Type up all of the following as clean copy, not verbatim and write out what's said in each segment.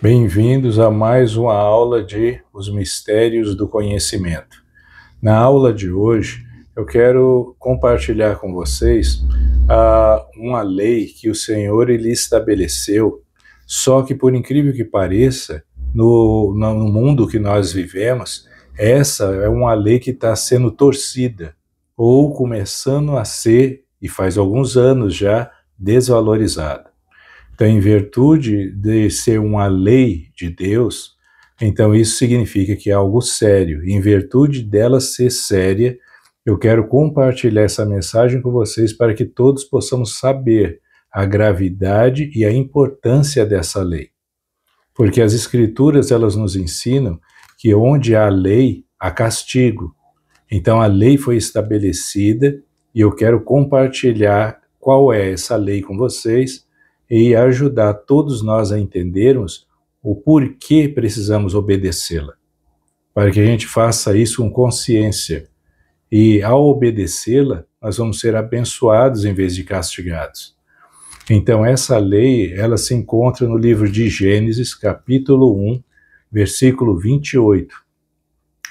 Bem-vindos a mais uma aula de Os Mistérios do Conhecimento. Na aula de hoje, eu quero compartilhar com vocês uma lei que o Senhor ele estabeleceu, só que, por incrível que pareça, no mundo que nós vivemos, essa é uma lei que está sendo torcida, ou começando a ser, e faz alguns anos já, desvalorizada. Então, em virtude de ser uma lei de Deus, então isso significa que é algo sério. Em virtude dela ser séria, eu quero compartilhar essa mensagem com vocês para que todos possamos saber a gravidade e a importância dessa lei. Porque as Escrituras, elas nos ensinam que onde há lei, há castigo. Então, a lei foi estabelecida e eu quero compartilhar qual é essa lei com vocês e ajudar todos nós a entendermos o porquê precisamos obedecê-la, para que a gente faça isso com consciência. E ao obedecê-la, nós vamos ser abençoados em vez de castigados. Então, essa lei, ela se encontra no livro de Gênesis, capítulo 1, versículo 28.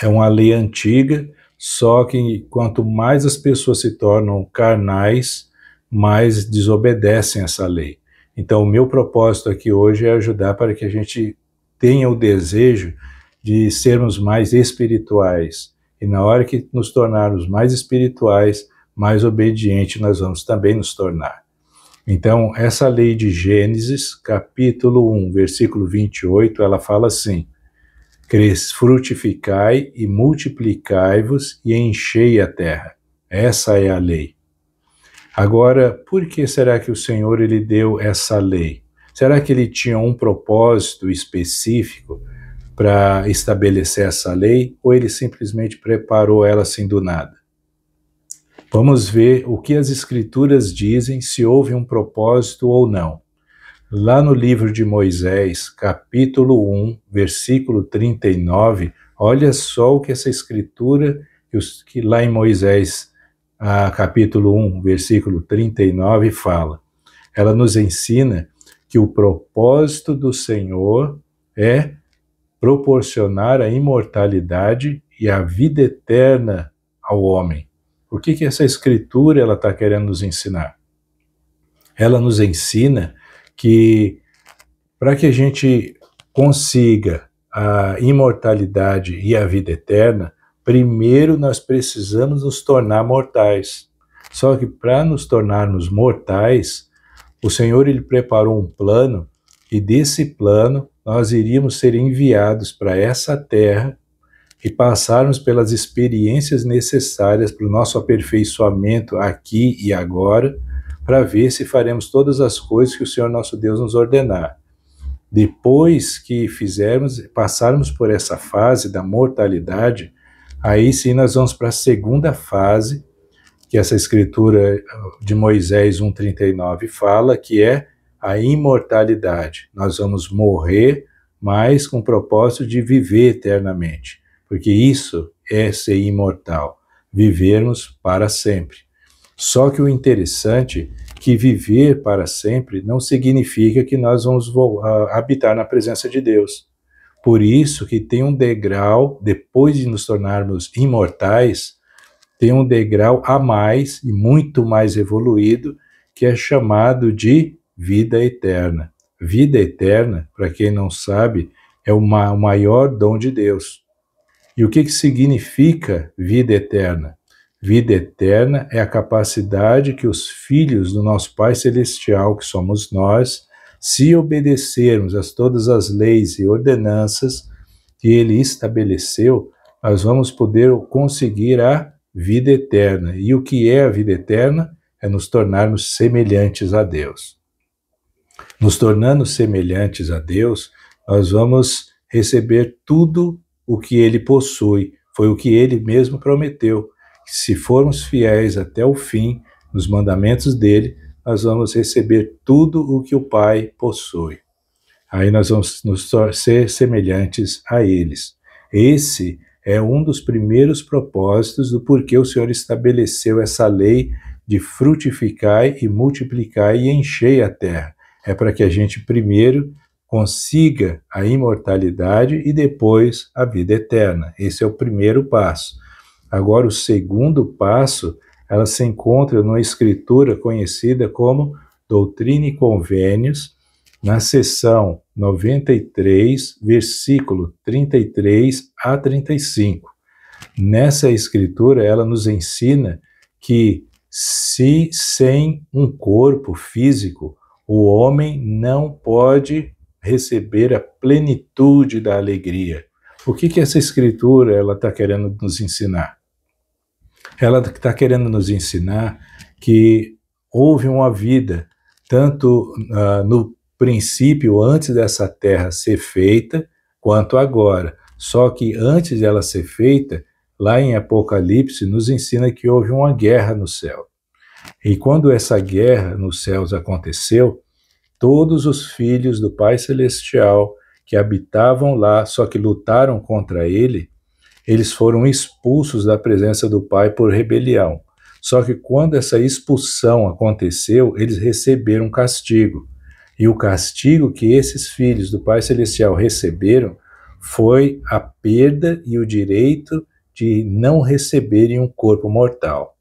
É uma lei antiga, só que quanto mais as pessoas se tornam carnais, mais desobedecem essa lei. Então, o meu propósito aqui hoje é ajudar para que a gente tenha o desejo de sermos mais espirituais. E na hora que nos tornarmos mais espirituais, mais obedientes nós vamos também nos tornar. Então, essa lei de Gênesis, capítulo 1, versículo 28, ela fala assim: frutificai e multiplicai-vos e enchei a terra. Essa é a lei. Agora, por que será que o Senhor ele deu essa lei? Será que ele tinha um propósito específico para estabelecer essa lei, ou ele simplesmente preparou ela assim do nada? Vamos ver o que as Escrituras dizem, se houve um propósito ou não. Lá no livro de Moisés, capítulo 1, versículo 39, olha só o que essa escritura, que lá em Moisés, capítulo 1, versículo 39, fala. Ela nos ensina que o propósito do Senhor é proporcionar a imortalidade e a vida eterna ao homem. O que essa escritura ela está querendo nos ensinar? Ela nos ensina que para que a gente consiga a imortalidade e a vida eterna, primeiro nós precisamos nos tornar mortais. Só que para nos tornarmos mortais, o Senhor ele preparou um plano, e desse plano nós iríamos ser enviados para essa terra e passarmos pelas experiências necessárias para o nosso aperfeiçoamento aqui e agora, para ver se faremos todas as coisas que o Senhor nosso Deus nos ordenar. Depois que passarmos por essa fase da mortalidade, aí sim nós vamos para a segunda fase, que essa escritura de Moisés 1,39 fala, que é a imortalidade. Nós vamos morrer, mas com o propósito de viver eternamente, porque isso é ser imortal, vivermos para sempre. Só que o interessante é que viver para sempre não significa que nós vamos habitar na presença de Deus. Por isso que tem um degrau, depois de nos tornarmos imortais, tem um degrau a mais e muito mais evoluído, que é chamado de vida eterna. Vida eterna, para quem não sabe, é o maior dom de Deus. E o que significa vida eterna? Vida eterna é a capacidade que os filhos do nosso Pai Celestial, que somos nós, se obedecermos a todas as leis e ordenanças que Ele estabeleceu, nós vamos poder conseguir a vida eterna. E o que é a vida eterna? É nos tornarmos semelhantes a Deus. Nos tornando semelhantes a Deus, nós vamos receber tudo o que Ele possui. Foi o que Ele mesmo prometeu. Se formos fiéis até o fim, nos mandamentos dele, nós vamos receber tudo o que o Pai possui. Aí nós vamos ser semelhantes a eles. Esse é um dos primeiros propósitos do porquê o Senhor estabeleceu essa lei de frutificar e multiplicar e encher a terra. É para que a gente primeiro consiga a imortalidade e depois a vida eterna. Esse é o primeiro passo. Agora, o segundo passo, ela se encontra numa escritura conhecida como Doutrina e Convênios, na seção 93, versículo 33 a 35. Nessa escritura, ela nos ensina que se sem um corpo físico, o homem não pode receber a plenitude da alegria. O que essa escritura ela está querendo nos ensinar? Ela está querendo nos ensinar que houve uma vida, tanto no princípio, antes dessa terra ser feita, quanto agora. Só que antes dela ser feita, lá em Apocalipse, nos ensina que houve uma guerra no céu. E quando essa guerra nos céus aconteceu, todos os filhos do Pai Celestial que habitavam lá, só que lutaram contra ele, eles foram expulsos da presença do Pai por rebelião. Só que quando essa expulsão aconteceu, eles receberam castigo. E o castigo que esses filhos do Pai Celestial receberam foi a perda e o direito de não receberem um corpo mortal.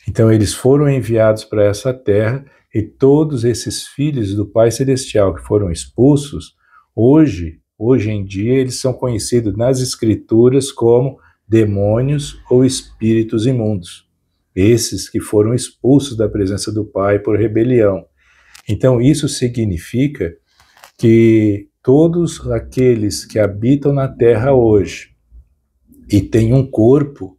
Então eles foram enviados para essa terra e todos esses filhos do Pai Celestial que foram expulsos, hoje em dia, eles são conhecidos nas Escrituras como demônios ou espíritos imundos. Esses que foram expulsos da presença do Pai por rebelião. Então isso significa que todos aqueles que habitam na terra hoje e têm um corpo,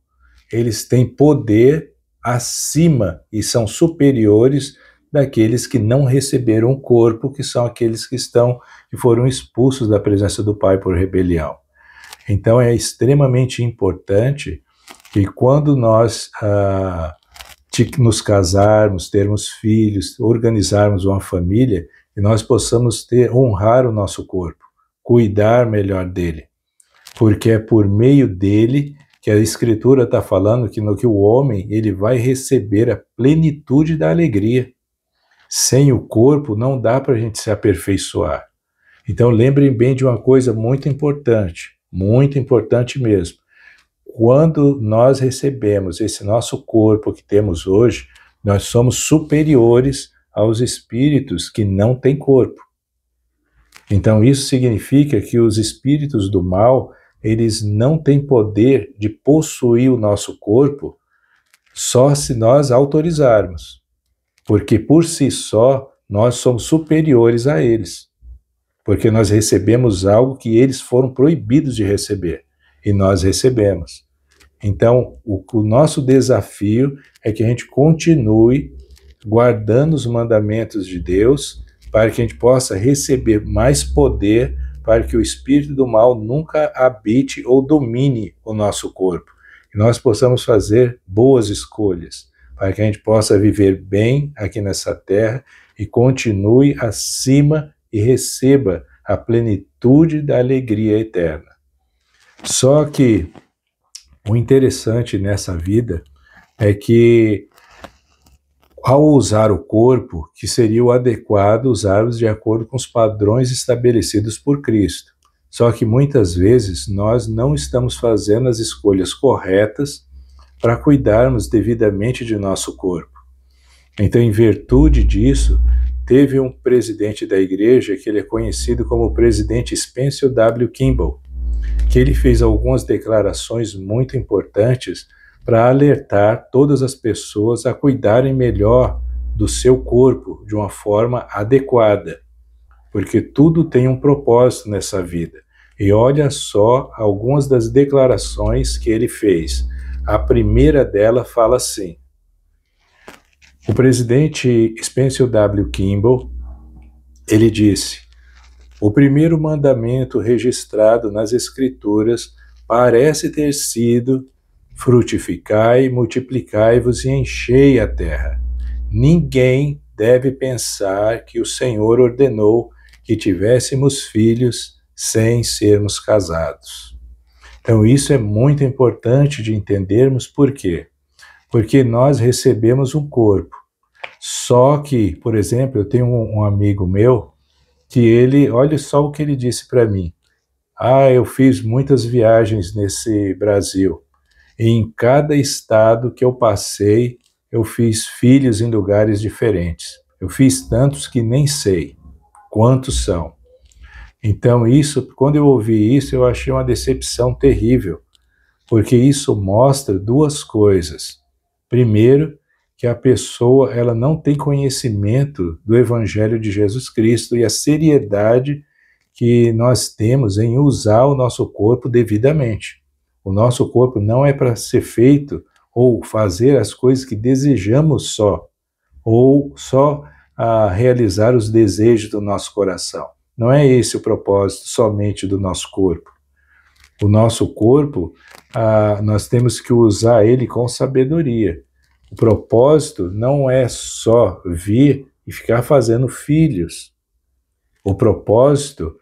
eles têm poder acima e são superiores daqueles que não receberam um corpo, que são aqueles que foram expulsos da presença do Pai por rebelião. Então é extremamente importante que quando nós nos casarmos, termos filhos, organizarmos uma família, que nós possamos honrar o nosso corpo, cuidar melhor dele, porque é por meio dele que a Escritura está falando que o homem ele vai receber a plenitude da alegria. Sem o corpo não dá para a gente se aperfeiçoar. Então lembrem bem de uma coisa muito importante mesmo. Quando nós recebemos esse nosso corpo que temos hoje, nós somos superiores aos espíritos que não têm corpo. Então isso significa que os espíritos do mal, eles não têm poder de possuir o nosso corpo só se nós autorizarmos. Porque por si só, nós somos superiores a eles. Porque nós recebemos algo que eles foram proibidos de receber. E nós recebemos. Então, o nosso desafio é que a gente continue guardando os mandamentos de Deus para que a gente possa receber mais poder para que o espírito do mal nunca habite ou domine o nosso corpo. E nós possamos fazer boas escolhas, para que a gente possa viver bem aqui nessa terra e continue acima e receba a plenitude da alegria eterna. Só que o interessante nessa vida é que, ao usar o corpo, que seria o adequado usarmos de acordo com os padrões estabelecidos por Cristo. Só que muitas vezes nós não estamos fazendo as escolhas corretas para cuidarmos devidamente de nosso corpo. Então, em virtude disso, teve um presidente da igreja que ele é conhecido como o presidente Spencer W. Kimball, que ele fez algumas declarações muito importantes para alertar todas as pessoas a cuidarem melhor do seu corpo de uma forma adequada, porque tudo tem um propósito nessa vida. E olha só algumas das declarações que ele fez. A primeira dela fala assim: o presidente Spencer W. Kimball, ele disse: o primeiro mandamento registrado nas Escrituras parece ter sido: frutificai, multiplicai-vos e enchei a terra. Ninguém deve pensar que o Senhor ordenou que tivéssemos filhos sem sermos casados. Então isso é muito importante de entendermos. Por quê? Porque nós recebemos um corpo. Só que, por exemplo, eu tenho um amigo meu que ele, olha só o que ele disse para mim. Eu fiz muitas viagens nesse Brasil. E em cada estado que eu passei, eu fiz filhos em lugares diferentes. Eu fiz tantos que nem sei quantos são. Então isso, quando eu ouvi isso, eu achei uma decepção terrível, porque isso mostra duas coisas. Primeiro, que a pessoa ela não tem conhecimento do Evangelho de Jesus Cristo e a seriedade que nós temos em usar o nosso corpo devidamente. O nosso corpo não é para ser feito ou fazer as coisas que desejamos só, ou só realizar os desejos do nosso coração. Não é esse o propósito somente do nosso corpo. O nosso corpo, nós temos que usar ele com sabedoria. O propósito não é só vir e ficar fazendo filhos. O propósito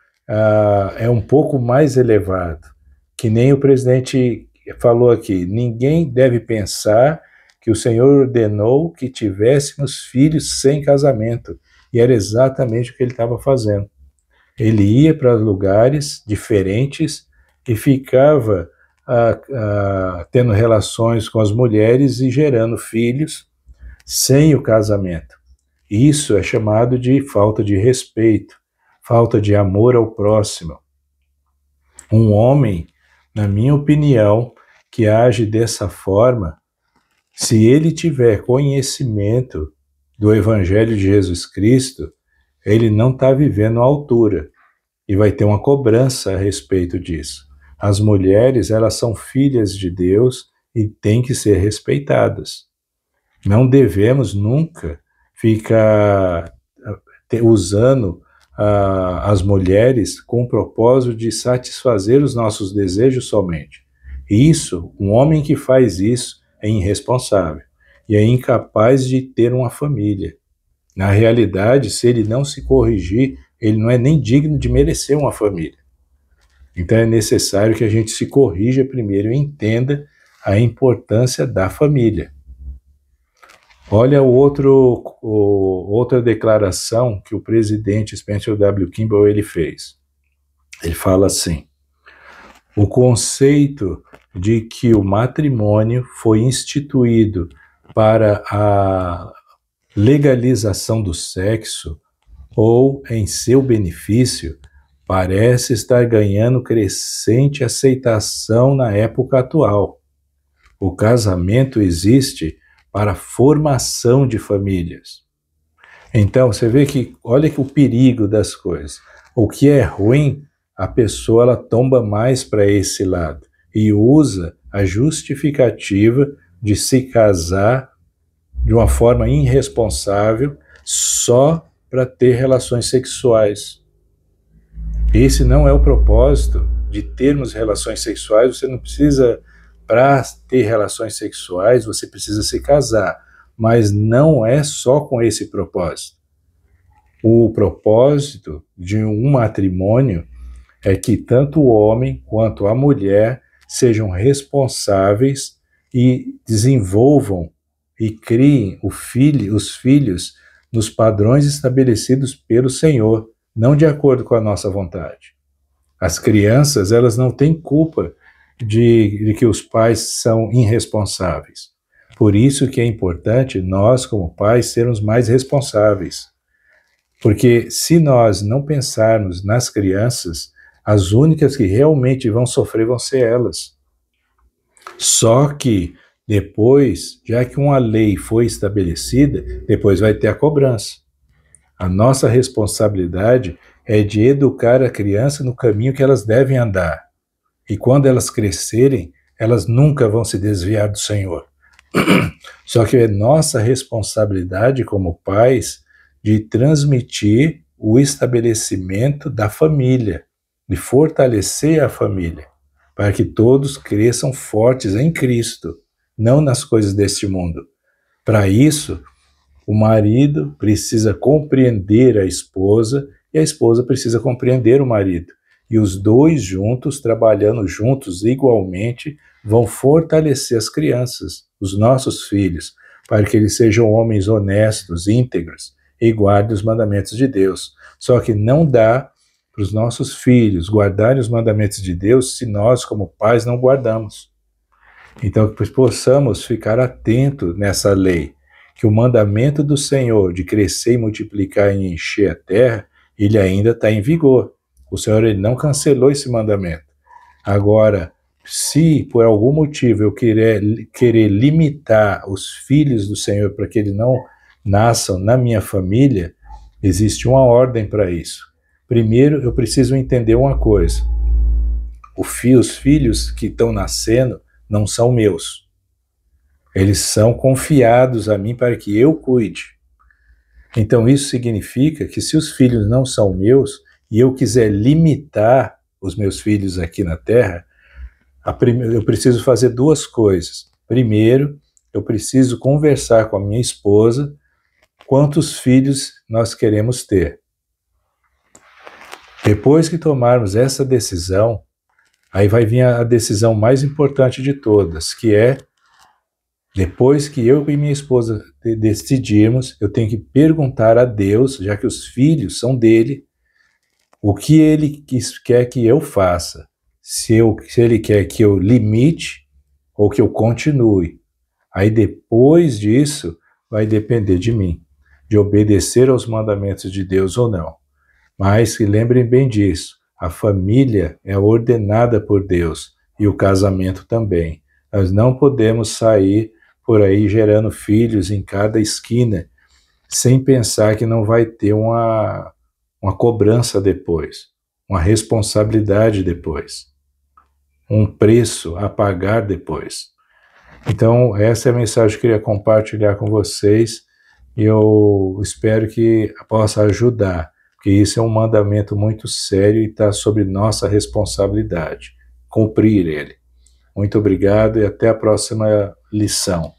é um pouco mais elevado, que nem o presidente falou aqui. Ninguém deve pensar que o Senhor ordenou que tivéssemos filhos sem casamento. E era exatamente o que ele estava fazendo. Ele ia para lugares diferentes e ficava tendo relações com as mulheres e gerando filhos sem o casamento. Isso é chamado de falta de respeito, falta de amor ao próximo. Um homem, na minha opinião, que age dessa forma, se ele tiver conhecimento do Evangelho de Jesus Cristo, ele não está vivendo à altura e vai ter uma cobrança a respeito disso. As mulheres, elas são filhas de Deus e têm que ser respeitadas. Não devemos nunca ficar usando as mulheres com o propósito de satisfazer os nossos desejos somente. Isso, um homem que faz isso é irresponsável e é incapaz de ter uma família. Na realidade, se ele não se corrigir, ele não é nem digno de merecer uma família. Então é necessário que a gente se corrija primeiro e entenda a importância da família. Olha outra declaração que o presidente Spencer W. Kimball ele fez. Ele fala assim: o conceito de que o matrimônio foi instituído para a legalização do sexo ou em seu benefício parece estar ganhando crescente aceitação na época atual. O casamento existe para a formação de famílias. Então, você vê que, olha que o perigo das coisas. O que é ruim, a pessoa ela tomba mais para esse lado e usa a justificativa de se casar de uma forma irresponsável só para ter relações sexuais. Esse não é o propósito de termos relações sexuais. Você não precisa, para ter relações sexuais, você precisa se casar, mas não é só com esse propósito. O propósito de um matrimônio é que tanto o homem quanto a mulher sejam responsáveis e desenvolvam e criem os filhos nos padrões estabelecidos pelo Senhor, não de acordo com a nossa vontade. As crianças, elas não têm culpa de que os pais são irresponsáveis. Por isso que é importante nós, como pais, sermos mais responsáveis. Porque se nós não pensarmos nas crianças, as únicas que realmente vão sofrer vão ser elas. Só que depois, já que uma lei foi estabelecida, depois vai ter a cobrança. A nossa responsabilidade é de educar a criança no caminho que elas devem andar. E quando elas crescerem, elas nunca vão se desviar do Senhor. Só que é nossa responsabilidade como pais de transmitir o estabelecimento da família, de fortalecer a família, para que todos cresçam fortes em Cristo, não nas coisas deste mundo. Para isso, o marido precisa compreender a esposa e a esposa precisa compreender o marido. E os dois juntos, trabalhando juntos igualmente, vão fortalecer as crianças, os nossos filhos, para que eles sejam homens honestos, íntegros e guardem os mandamentos de Deus. Só que não dá para os nossos filhos guardarem os mandamentos de Deus se nós, como pais, não guardamos. Então, que possamos ficar atentos nessa lei, que o mandamento do Senhor de crescer e multiplicar e encher a terra, ele ainda está em vigor. O Senhor ele não cancelou esse mandamento. Agora, se por algum motivo eu querer limitar os filhos do Senhor para que eles não nasçam na minha família, existe uma ordem para isso. Primeiro, eu preciso entender uma coisa. Os filhos que estão nascendo não são meus. Eles são confiados a mim para que eu cuide. Então isso significa que se os filhos não são meus e eu quiser limitar os meus filhos aqui na terra, eu preciso fazer duas coisas. Primeiro, eu preciso conversar com a minha esposa quantos filhos nós queremos ter. Depois que tomarmos essa decisão, aí vai vir a decisão mais importante de todas, que é, depois que eu e minha esposa decidirmos, eu tenho que perguntar a Deus, já que os filhos são dele, o que ele quer que eu faça. Se ele quer que eu limite ou que eu continue. Aí depois disso, vai depender de mim, de obedecer aos mandamentos de Deus ou não. Mas que lembrem bem disso, a família é ordenada por Deus e o casamento também. Nós não podemos sair por aí gerando filhos em cada esquina sem pensar que não vai ter uma cobrança depois, uma responsabilidade depois, um preço a pagar depois. Então, essa é a mensagem que eu queria compartilhar com vocês e eu espero que possa ajudar, porque isso é um mandamento muito sério e está sob nossa responsabilidade, cumprir ele. Muito obrigado e até a próxima lição.